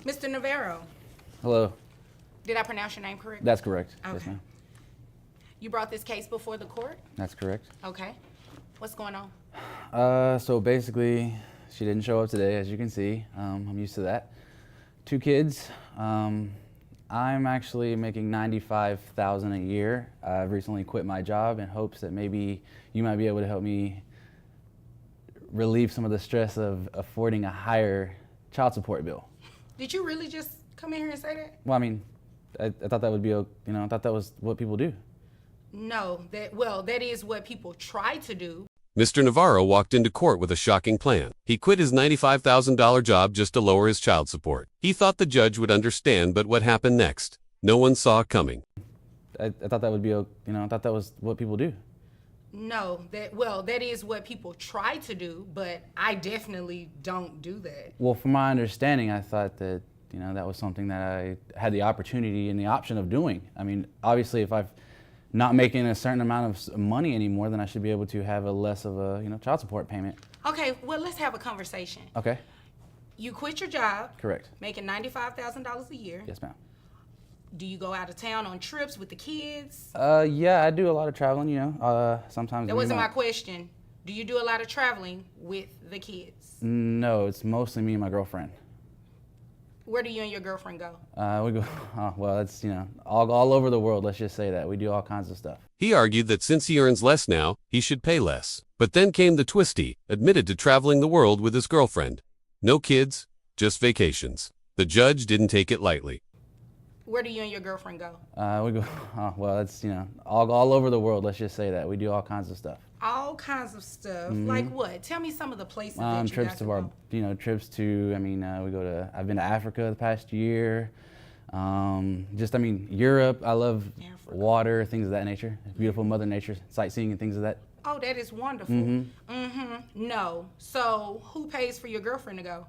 Mr. Navarro, Hello. did I pronounce your name correct? That's correct. Okay. Yes, ma'am. You brought this case before the court? That's correct. Okay. What's going on? So basically, she didn't show up today, as you can see. I'm used to that. 2 kids. I'm actually making $95,000 a year. I've recently quit my job in hopes that maybe you might be able to help me relieve some of the stress of affording a higher child support bill. Did you really just come in here and say that? Well, I mean, I thought that would be, I thought that was what people do. No, that is what people try to do. Mr. Navarro walked into court with a shocking plan. He quit his $95,000 job just to lower his child support. He thought the judge would understand, but what happened next? No one saw coming. I thought that would be, I thought that was what people do. No, that is what people try to do, but I definitely don't do that. Well, from my understanding, I thought that, that was something that I had the opportunity and the option of doing. I mean, obviously, if I've not making a certain amount of money anymore, then I should be able to have a less of a, child support payment. Okay, well, let's have a conversation. Okay. You quit your job. Correct. Making $95,000 a year. Yes, ma'am. Do you go out of town on trips with the kids? Yeah, I do a lot of traveling, sometimes. That wasn't my question. Do you do a lot of traveling with the kids? No, it's mostly me and my girlfriend. Where do you and your girlfriend go? We go, well, it's, all over the world, let's just say that. We do all kinds of stuff. He argued that since he earns less now, he should pay less. But then came the twisty, admitted to traveling the world with his girlfriend. No kids, just vacations. The judge didn't take it lightly. Where do you and your girlfriend go? We go, well, it's, all over the world, let's just say that. We do all kinds of stuff. All kinds of stuff. Like what? Tell me some of the places that you trips guys to go. trips to, I've been to Africa the past year. Europe. I love Africa. water, things of that nature. Beautiful Mother Nature, sightseeing and things of that. Oh, that is wonderful. No. So who pays for your girlfriend to go?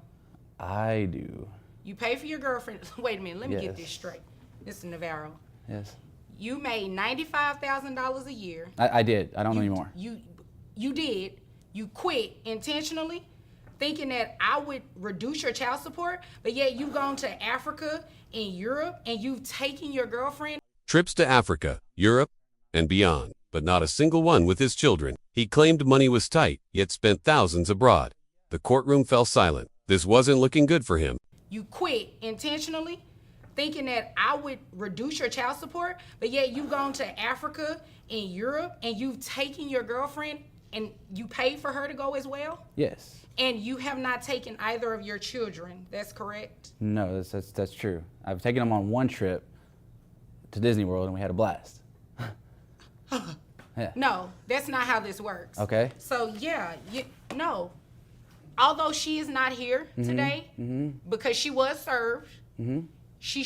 I do. You pay for your girlfriend. Wait a minute. Let me get Yes. this straight. Mr. Navarro. Yes. You made $95,000 a year. I did. I don't know anymore. You did. You quit intentionally, thinking that I would reduce your child support, but yet you've gone to Africa and Europe and you've taken your girlfriend. Trips to Africa, Europe, and beyond, but not a single one with his children. He claimed money was tight, yet spent thousands abroad. The courtroom fell silent. This wasn't looking good for him. You quit intentionally, thinking that I would reduce your child support, but yet you've gone to Africa and Europe and you've taken your girlfriend and you paid for her to go as well? Yes. And you have not taken either of your children, that's correct? No, that's true. I've taken them on one trip to Disney World and we had a blast. Yeah. No, that's not how this works. Okay. So yeah, no. Although she is not here today because she was served, she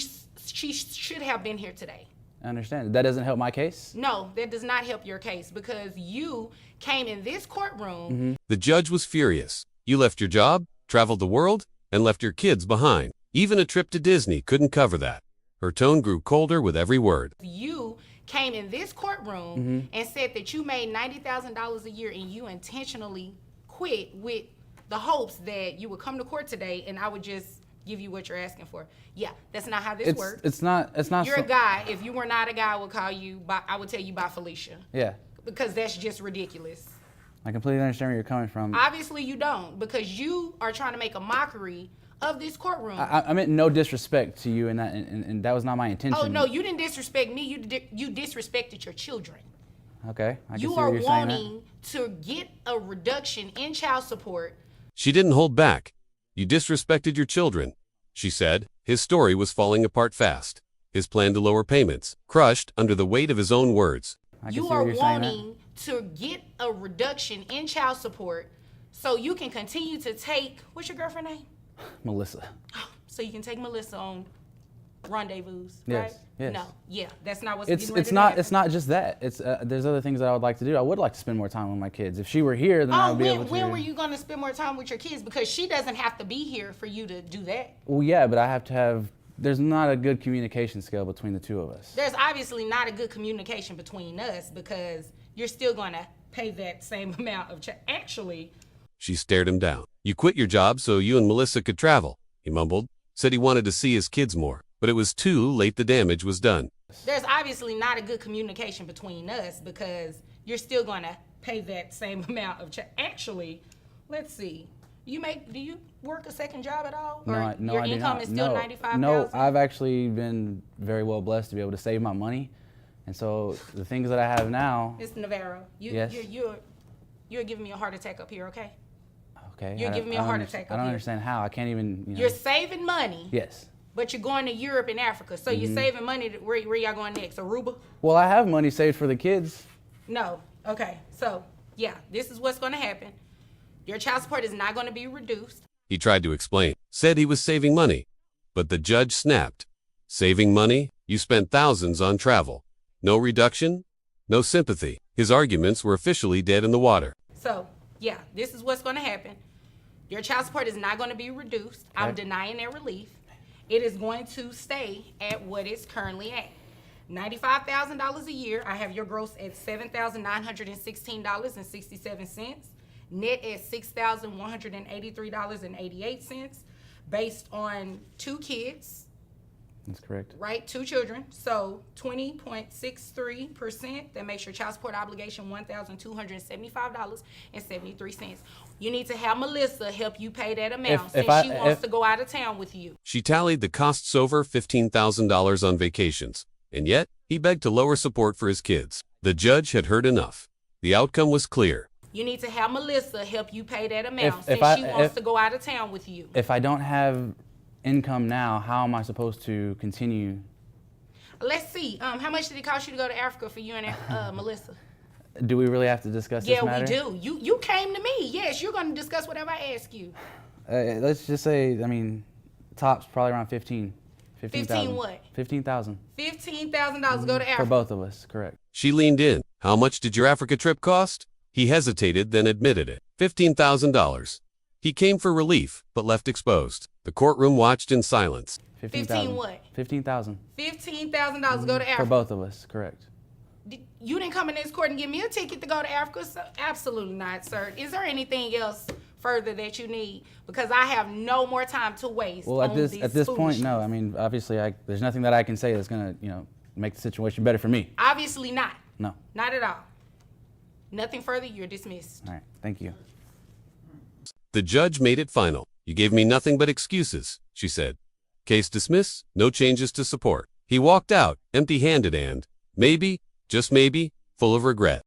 should have been here today. I understand. That doesn't help my case? No, that does not help your case because you came in this courtroom. The judge was furious. You left your job, traveled the world, and left your kids behind. Even a trip to Disney couldn't cover that. Her tone grew colder with every word. You came in this courtroom and said that you made $90,000 a year and you intentionally quit with the hopes that you would come to court today and I would just give you what you're asking for. Yeah, that's not how this works. It's not. You're a guy. If you were not a guy, I would call you. I would tell you by Felicia. Yeah. Because that's just ridiculous. I completely understand where you're coming from. Obviously, you don't, because you are trying to make a mockery of this courtroom. I meant no disrespect to you, and that was not my intention. Oh no, you didn't disrespect me. You disrespected your children. Okay, I can You see are where you're saying that. wanting to get a reduction in child support. She didn't hold back. You disrespected your children, she said. His story was falling apart fast. His plan to lower payments, crushed under the weight of his own words. You are wanting to get a reduction in child support so you can continue to take, what's your girlfriend's name? Melissa. So you can take Melissa on rendezvous, Yes, right? yes. No, yeah, that's not what's It's not just that. It's there's other things that I would like to do. I would like to spend more time with my kids. If she were here, then I would be able to. When were you going to spend more time with your kids? Because she doesn't have to be here for you to do that. Well, yeah, but I have to have. There's not a good communication scale between the two of us. There's obviously not a good communication between us because you're still going to pay that same amount of Actually, She stared him down. You quit your job so you and Melissa could travel, he mumbled. said he wanted to see his kids more, but it was too late. The damage was done. There's obviously not a good communication between us because you're still going to pay that same amount of actually, let's see. Do you work a second job at all? No, Or I do your income not. is still No, $95,000? no, I've actually been very well blessed to be able to save my money. And so the things that I have now. Mr. Navarro, Yes. you're giving me a heart attack up here, okay? Okay. You're giving me a heart attack I up don't here. understand how. I can't even. You're saving money. Yes. But you're going to Europe and Africa. So you're saving money. Where y'all going next? Aruba? Well, I have money saved for the kids. No. Okay. So, yeah, this is what's going to happen. Your child support is not going to be reduced. He tried to explain, said he was saving money, but the judge snapped. Saving money? You spent thousands on travel. No reduction? No sympathy. His arguments were officially dead in the water. So, yeah, this is what's going to happen. Your child support is not going to be reduced. I'm denying their relief. It is going to stay at what it's currently at. $95,000 a year. I have your gross at $7,916.67. Net at $6,183.88 based on 2 kids. That's correct. Right, 2 children. So 20.63%. That makes your child support obligation $1,275.73. You need to have Melissa help you pay that amount since she wants to go out of town with you. She tallied the costs over $15,000 on vacations, and yet he begged to lower support for his kids. The judge had heard enough. The outcome was clear. You need to have Melissa help you pay that amount since she wants to go out of town with you. If I don't have income now, how am I supposed to continue? Let's see. How much did it cost you to go to Africa for you and Melissa? Do we really have to discuss this matter? Yeah, we do. You came to me. Yes, you're going to discuss whatever I ask you. Let's just say, I mean, tops probably around 15. 15 what? 15,000. $15,000 to go to Africa. For both of us, correct. She leaned in. How much did your Africa trip cost? He hesitated, then admitted it. $15,000. He came for relief, but left exposed. The courtroom watched in silence. 15 what? 15,000. $15,000 to go to Africa. For both of us, correct. You didn't come in this court and give me a ticket to go to Africa? So, absolutely not, sir. Is there anything else further that you need? Because I have no more time to waste. Well, at this point, no. I mean, obviously, there's nothing that I can say that's gonna, make the situation better for me. Obviously not. No. Not at all. Nothing further. You're dismissed. All right. Thank you. The judge made it final. You gave me nothing but excuses, she said. Case dismissed, no changes to support. He walked out, empty-handed and, maybe, just maybe, full of regret.